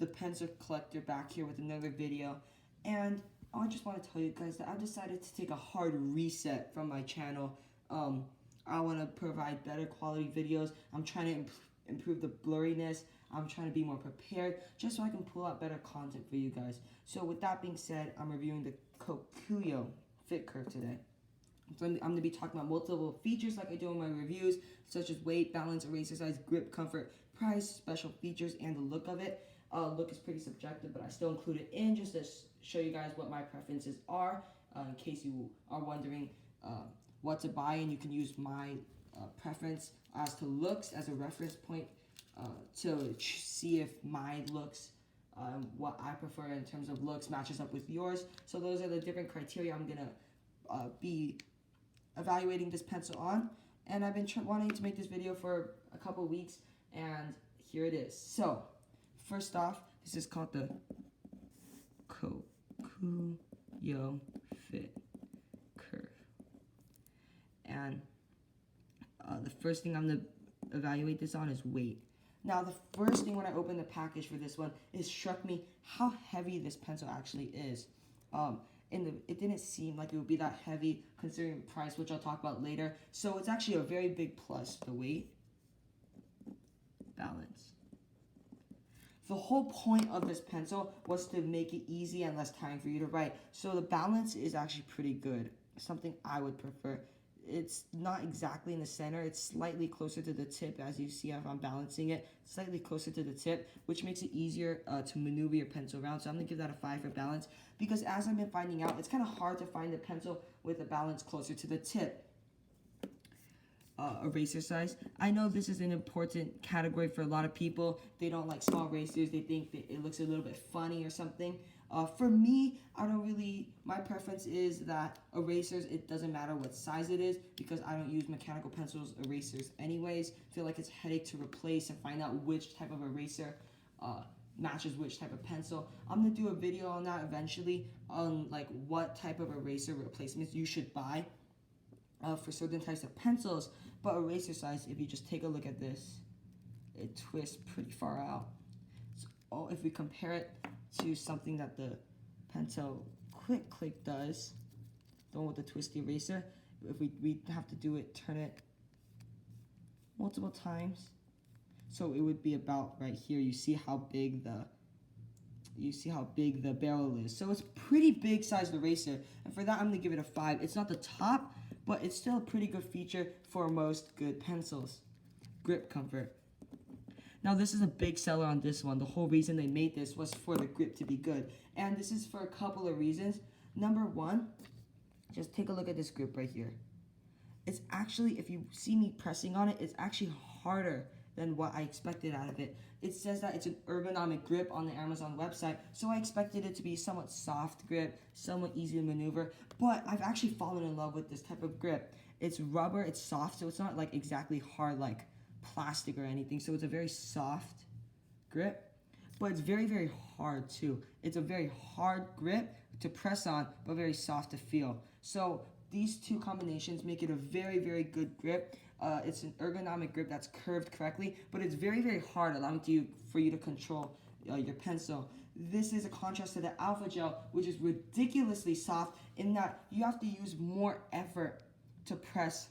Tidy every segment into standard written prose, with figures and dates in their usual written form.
the pencil collector back here with another video, and I just want to tell you guys that I've decided to take a hard reset from my channel. I want to provide better quality videos. I'm trying to improve the blurriness. I'm trying to be more prepared just so I can pull out better content for you guys. So with that being said, I'm reviewing the Kokuyo FitCurve today. So I'm going to be talking about multiple features like I do in my reviews, such as weight, balance, eraser size, grip, comfort, price, special features, and the look of it. Look is pretty subjective, but I still include it in just to show you guys what my preferences are, in case you are wondering what to buy, and you can use my preference as to looks as a reference point to see if my looks, what I prefer in terms of looks, matches up with yours. So those are the different criteria I'm going to be evaluating this pencil on, and I've been wanting to make this video for a couple weeks, and here it is. So first off, this is called the Kokuyo FitCurve, and the first thing I'm going to evaluate this on is weight. Now, the first thing when I opened the package for this one, it struck me how heavy this pencil actually is. It didn't seem like it would be that heavy considering the price, which I'll talk about later. So it's actually a very big plus, the weight. Balance. The whole point of this pencil was to make it easy and less time for you to write. So the balance is actually pretty good, something I would prefer. It's not exactly in the center, it's slightly closer to the tip, as you see if I'm balancing it, slightly closer to the tip, which makes it easier to maneuver your pencil around. So I'm going to give that a 5 for balance, because as I've been finding out, it's kind of hard to find a pencil with a balance closer to the tip. Eraser size. I know this is an important category for a lot of people. They don't like small erasers, they think that it looks a little bit funny or something. For me, my preference is that erasers, it doesn't matter what size it is, because I don't use mechanical pencils erasers anyways. I feel like it's a headache to replace and find out which type of eraser matches which type of pencil. I'm going to do a video on that eventually, on like what type of eraser replacements you should buy for certain types of pencils. But eraser size, if you just take a look at this, it twists pretty far out. So if we compare it to something that the Pentel Quick Click does, the one with the twisty eraser, if we have to do it, turn it multiple times, so it would be about right here. You see how big the barrel is. So it's a pretty big sized eraser, and for that I'm gonna give it a 5. It's not the top, but it's still a pretty good feature for most good pencils. Grip comfort. Now this is a big seller on this one. The whole reason they made this was for the grip to be good. And this is for a couple of reasons. Number one, just take a look at this grip right here. It's actually, if you see me pressing on it, it's actually harder than what I expected out of it. It says that it's an ergonomic grip on the Amazon website, so I expected it to be somewhat soft grip, somewhat easy to maneuver, but I've actually fallen in love with this type of grip. It's rubber, it's soft, so it's not like exactly hard like plastic or anything, so it's a very soft grip, but it's very, very hard too. It's a very hard grip to press on, but very soft to feel. So these two combinations make it a very, very good grip. It's an ergonomic grip that's curved correctly, but it's very, very hard, allowing for you to control your pencil. This is a contrast to the Alpha Gel, which is ridiculously soft in that you have to use more effort to press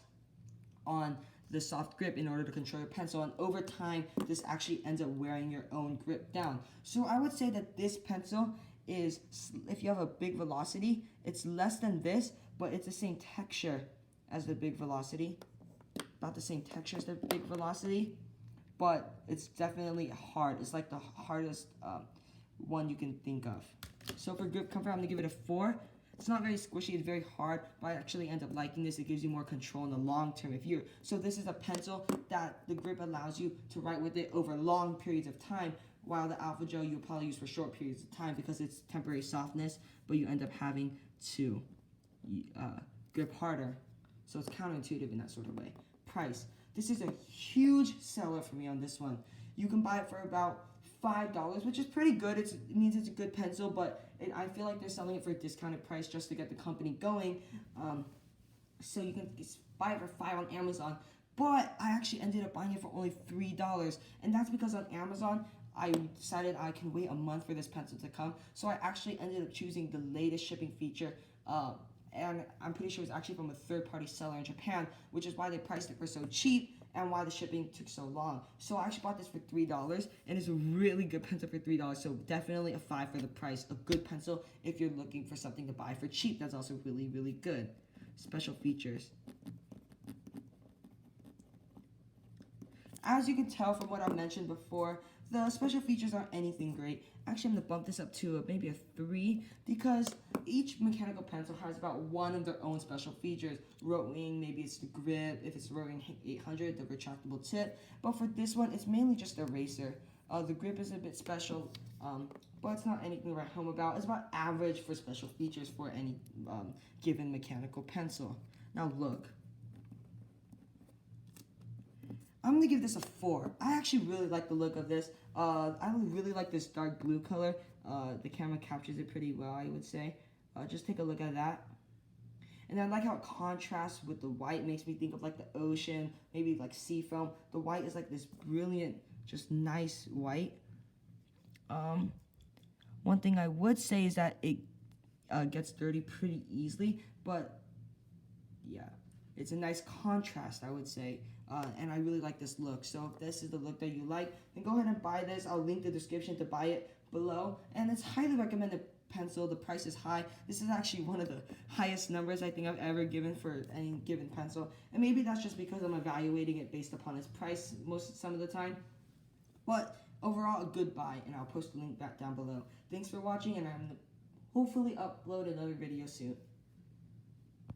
on the soft grip in order to control your pencil, and over time this actually ends up wearing your own grip down. So I would say that this pencil is, if you have a big velocity, it's less than this, but it's the same texture as the big velocity, about the same texture as the big velocity, but it's definitely hard. It's like the hardest one you can think of. So for grip comfort, I'm gonna give it a 4. It's not very squishy, it's very hard, but I actually end up liking this. It gives you more control in the long term. So this is a pencil that the grip allows you to write with it over long periods of time, while the Alpha Gel you'll probably use for short periods of time because it's temporary softness, but you end up having to grip harder. So it's counterintuitive in that sort of way. Price. This is a huge seller for me on this one. You can buy it for about $5, which is pretty good. It means it's a good pencil, but I feel like they're selling it for a discounted price just to get the company going. So you can buy it for $5 on Amazon, but I actually ended up buying it for only $3, and that's because on Amazon, I decided I can wait a month for this pencil to come, so I actually ended up choosing the latest shipping feature, and I'm pretty sure it's actually from a third-party seller in Japan, which is why they priced it for so cheap and why the shipping took so long. So I actually bought this for $3, and it's a really good pencil for $3, so definitely a 5 for the price. A good pencil if you're looking for something to buy for cheap that's also really, really good. Special features. As you can tell from what I mentioned before, the special features aren't anything great. Actually, I'm going to bump this up to maybe a 3 because each mechanical pencil has about one of their own special features. Rotring, maybe it's the grip. If it's Rotring 800, the retractable tip. But for this one, it's mainly just the eraser. The grip is a bit special, but it's not anything to write home about. It's about average for special features for any given mechanical pencil. Now look. I'm going to give this a 4. I actually really like the look of this. I really like this dark blue color. The camera captures it pretty well, I would say. Just take a look at that. And I like how it contrasts with the white. Makes me think of like the ocean, maybe like sea foam. The white is like this brilliant, just nice white. One thing I would say is that it gets dirty pretty easily, but yeah, it's a nice contrast, I would say. And I really like this look. So if this is the look that you like, then go ahead and buy this. I'll link the description to buy it below. And it's highly recommended pencil. The price is high. This is actually one of the highest numbers I think I've ever given for any given pencil. And maybe that's just because I'm evaluating it based upon its price some of the time. But overall, a good buy. And I'll post the link back down below. Thanks for watching, and I'm going to hopefully upload another video soon.